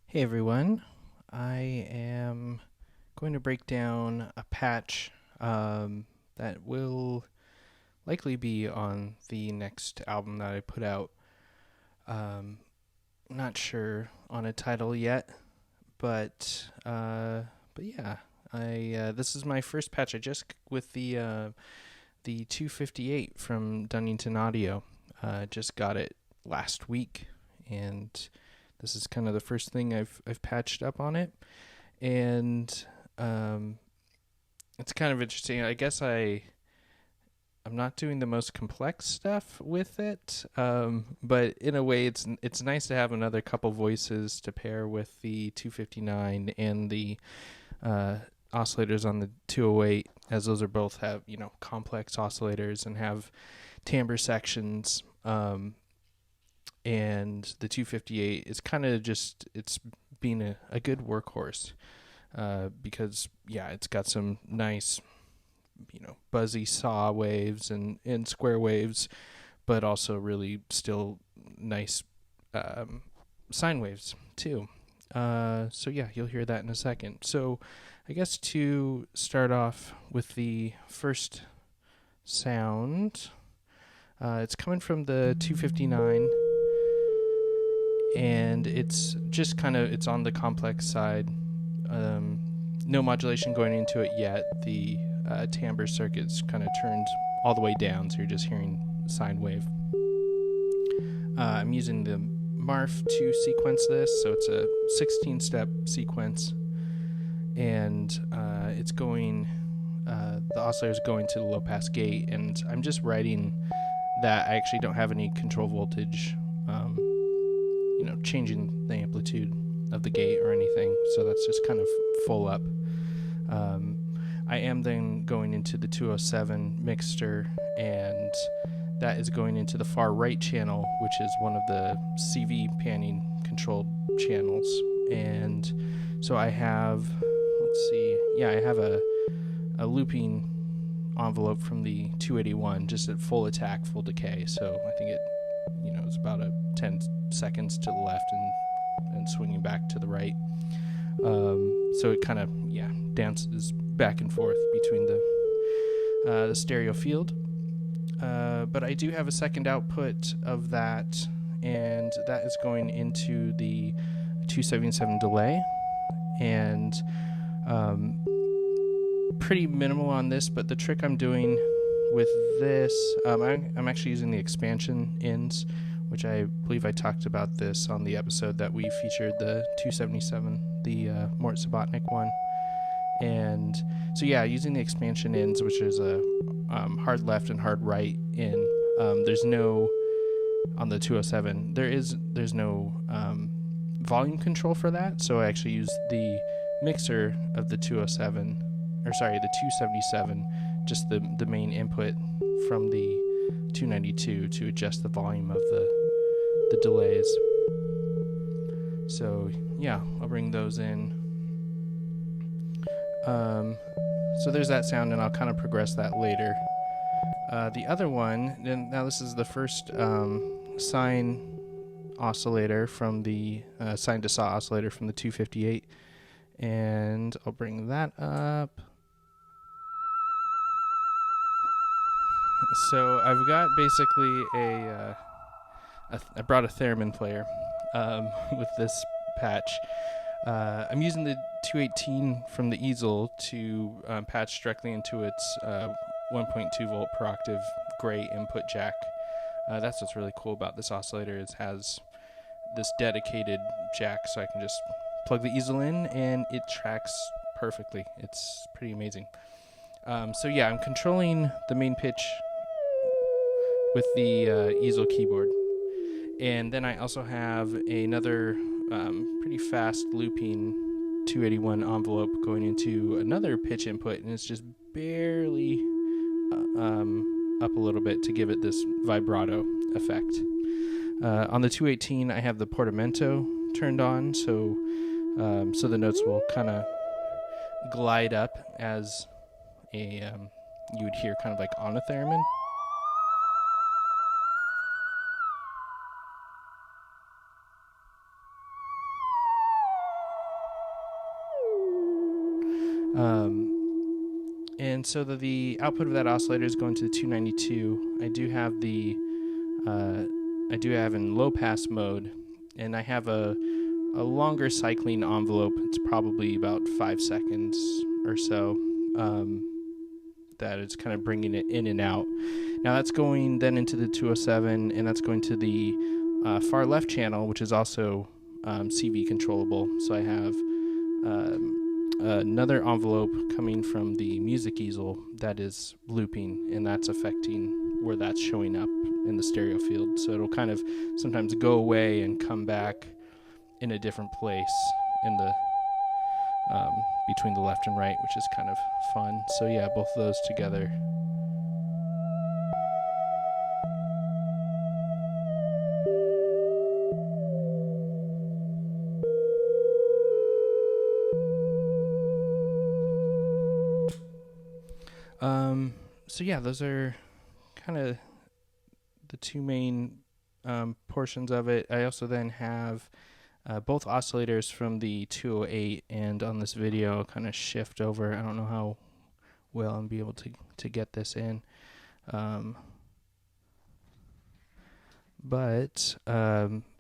Hey everyone, I am going to break down a patch that will likely be on the next album that I put out. Not sure on a title yet, but yeah, I this is my first patch. I just with the 258 from Dunnington Audio. Just got it last week, and this is kind of the first thing I've patched up on it, and it's kind of interesting. I guess I'm not doing the most complex stuff with it, but in a way, it's nice to have another couple voices to pair with the 259 and the oscillators on the 208, as those are both have complex oscillators and have timbre sections. And the 258 is kind of just it's being a good workhorse because it's got some nice buzzy saw waves and square waves, but also really still nice sine waves too. So yeah, you'll hear that in a second. So I guess to start off with the first sound, it's coming from the 259, and it's just it's on the complex side. No modulation going into it yet. The timbre circuit's kind of turned all the way down, so you're just hearing sine wave. I'm using the MARF to sequence this, so it's a 16-step sequence, and it's going. The oscillator's going to the low-pass gate, and I'm just writing that I actually don't have any control voltage, changing the amplitude of the gate or anything, so that's just kind of full up. I am then going into the 207 mixer, and that is going into the far right channel, which is one of the CV panning controlled channels. And so I have, I have a looping envelope from the 281 just at full attack, full decay. So I think it, it's about a 10 seconds to the left and swinging back to the right. So it kind of, dances back and forth between the stereo field. But I do have a second output of that, and that is going into the 277 delay. And pretty minimal on this, but the trick I'm doing with this, I'm actually using the expansion ends, which I believe I talked about this on the episode that we featured the 277, the Mort Subotnick one. And so using the expansion ends, which is a hard left and hard right in, there's no, on the 207, there's no volume control for that, so I actually use the mixer of the 207, the 277, just the main input from the 292 to adjust the volume of the delays. So I'll bring those in. So there's that sound, and I'll kind of progress that later. The other one, now this is the first sine oscillator from the sine to saw oscillator from the 258, and I'll bring that up. So I've got basically I brought a theremin player with this patch. I'm using the 218 from the easel to patch directly into its 1.2 volt per octave gray input jack. That's what's really cool about this oscillator, is it has this dedicated jack, so I can just plug the easel in and it tracks perfectly. It's pretty amazing. I'm controlling the main pitch with the easel keyboard. And then I also have another pretty fast looping 281 envelope going into another pitch input, and it's just barely up a little bit to give it this vibrato effect. On the 218, I have the portamento turned on, so the notes will kind of glide up as you would hear kind of like on a theremin. And so the output of that oscillator is going to the 292. I do have in low pass mode, and I have a longer cycling envelope. It's probably about 5 seconds or so. That is kind of bringing it in and out. Now that's going then into the 207, and that's going to the far left channel, which is also CV controllable. So I have another envelope coming from the music easel that is looping, and that's affecting where that's showing up in the stereo field. So it'll kind of sometimes go away and come back in a different place in the between the left and right, which is kind of fun. So yeah, both of those together. So yeah, those are kind of the two main portions of it. I also then have both oscillators from the 208, and on this video I'll kind of shift over. I don't know how well I'll be able to get this in. But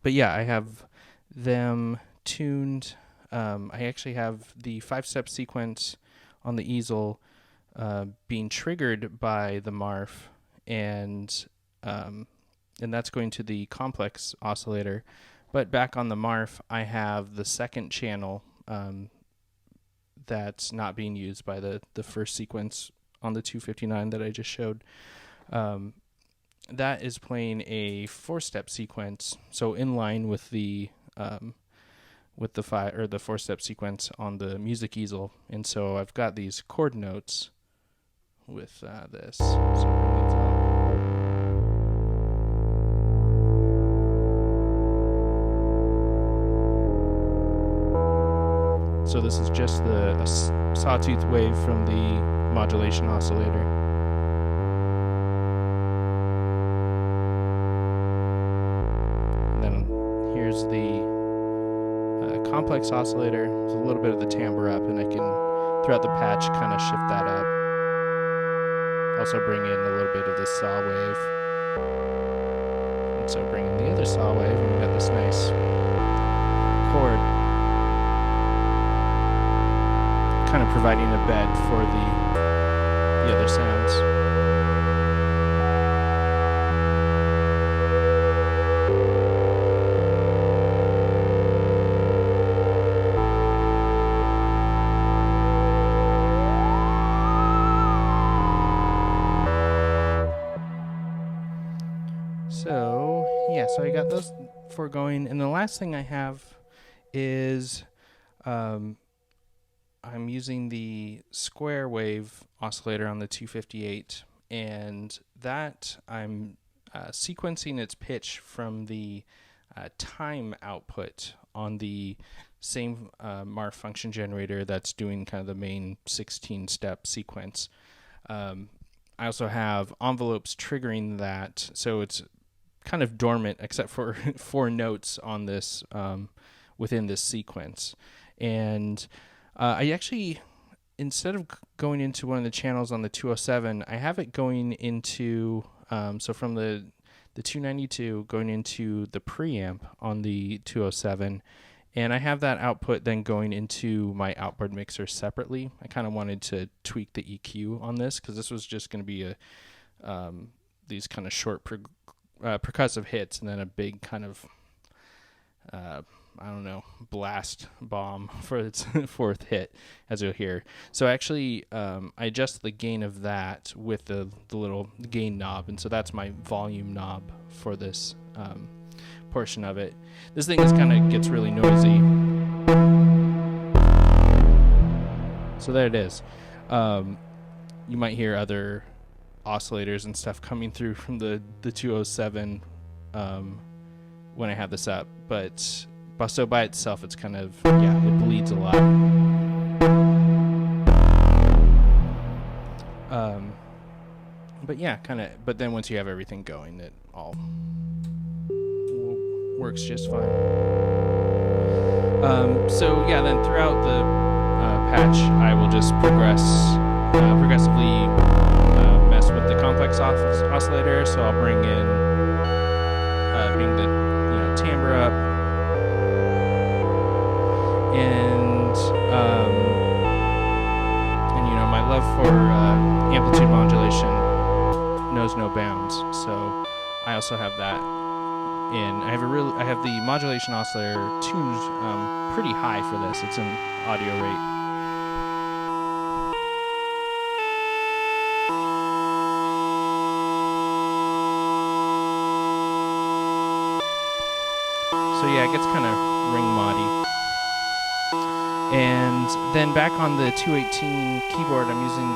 yeah, I have them tuned. I actually have the 5-step sequence on the easel being triggered by the MARF, and that's going to the complex oscillator. But back on the MARF, I have the second channel that's not being used by the first sequence on the 259 that I just showed. That is playing a 4-step sequence, so in line with the 4-step sequence on the music easel. And so I've got these chord notes with this. So this is just a sawtooth wave from the modulation oscillator. And then here's the complex oscillator. There's a little bit of the timbre up, and I can, throughout the patch, kind of shift that up. Also bring in a little bit of the saw wave. And so bring in the other saw wave, and we got this nice chord, kind of providing a bed for the other sounds. So I got those 4 going, and the last thing I have is I'm using the square wave oscillator on the 258, and that I'm sequencing its pitch from the time output on the same MARF function generator that's doing kind of the main 16-step sequence. I also have envelopes triggering that, so it's kind of dormant except for 4 notes on this within this sequence. And I actually, instead of going into one of the channels on the 207, I have it going into so from the 292 going into the preamp on the 207, and I have that output then going into my outboard mixer separately. I kind of wanted to tweak the EQ on this because this was just going to be these kind of short percussive hits, and then a big kind of blast bomb for its 4th hit, as you'll hear. So actually I adjust the gain of that with the little gain knob, and so that's my volume knob for this portion of it. This thing is kind of gets really noisy, so there it is. You might hear other oscillators and stuff coming through from the 207 when I have this up, but so by itself it's kind of, it bleeds a lot. But then once you have everything going, it all works just fine. Then throughout the patch, I will just progressively mess with the complex oscillator. So I'll bring the timbre up, and my love for amplitude modulation knows no bounds. So I also have that in. I have the modulation oscillator tuned pretty high for this. It's an audio rate. So yeah, it gets kind of ring moddy. And then back on the 218 keyboard, I'm using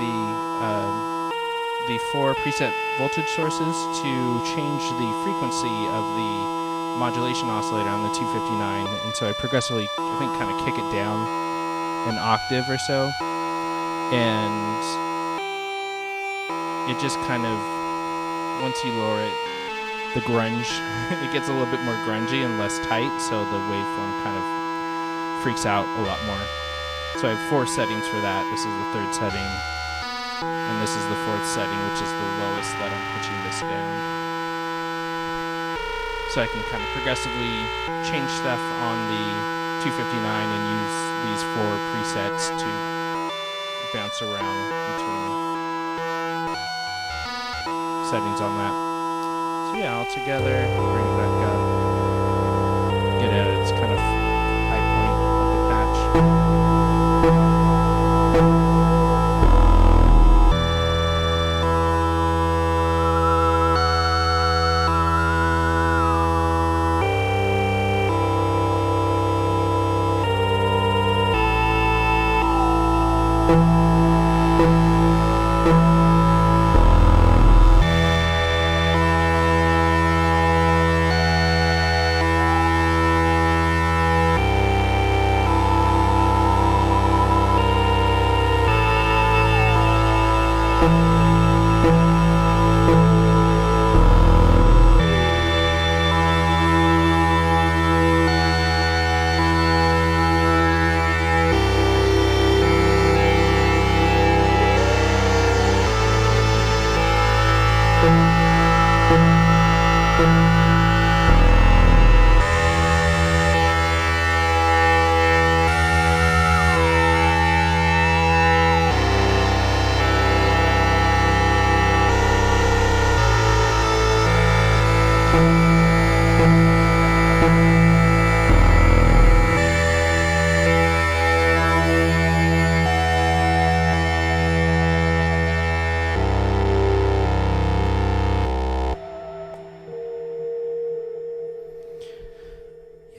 the 4 preset voltage sources to change the frequency of the modulation oscillator on the 259. And so I progressively, I think, kind of kick it down an octave or so. And it just kind of, once you lower it, the grunge, it gets a little bit more grungy and less tight, so the waveform kind of freaks out a lot more. So I have 4 settings for that. This is the 3rd setting, and this is the 4th setting, which is the lowest that I'm pitching this down. So I can kind of progressively change stuff on the 259 and use these 4 presets to bounce around between settings on that. So yeah, all together, bring it back up, get at its kind of high point of the patch.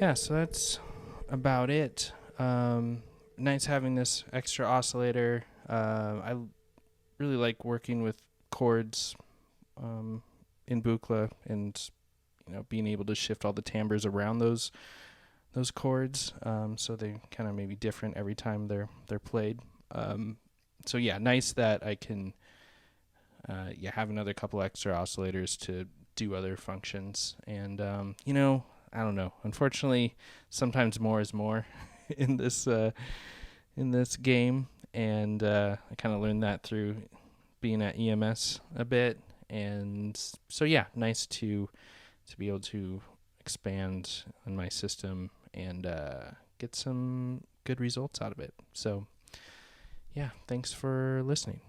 Yeah, so that's about it. Nice having this extra oscillator. I really like working with chords in Buchla, and being able to shift all the timbres around those chords, so they kind of maybe different every time they're played. So yeah, nice that I can have another couple extra oscillators to do other functions. And I don't know. Unfortunately, sometimes more is more in this game, and I kind of learned that through being at EMS a bit. And so yeah, nice to be able to expand on my system and get some good results out of it. So yeah, thanks for listening.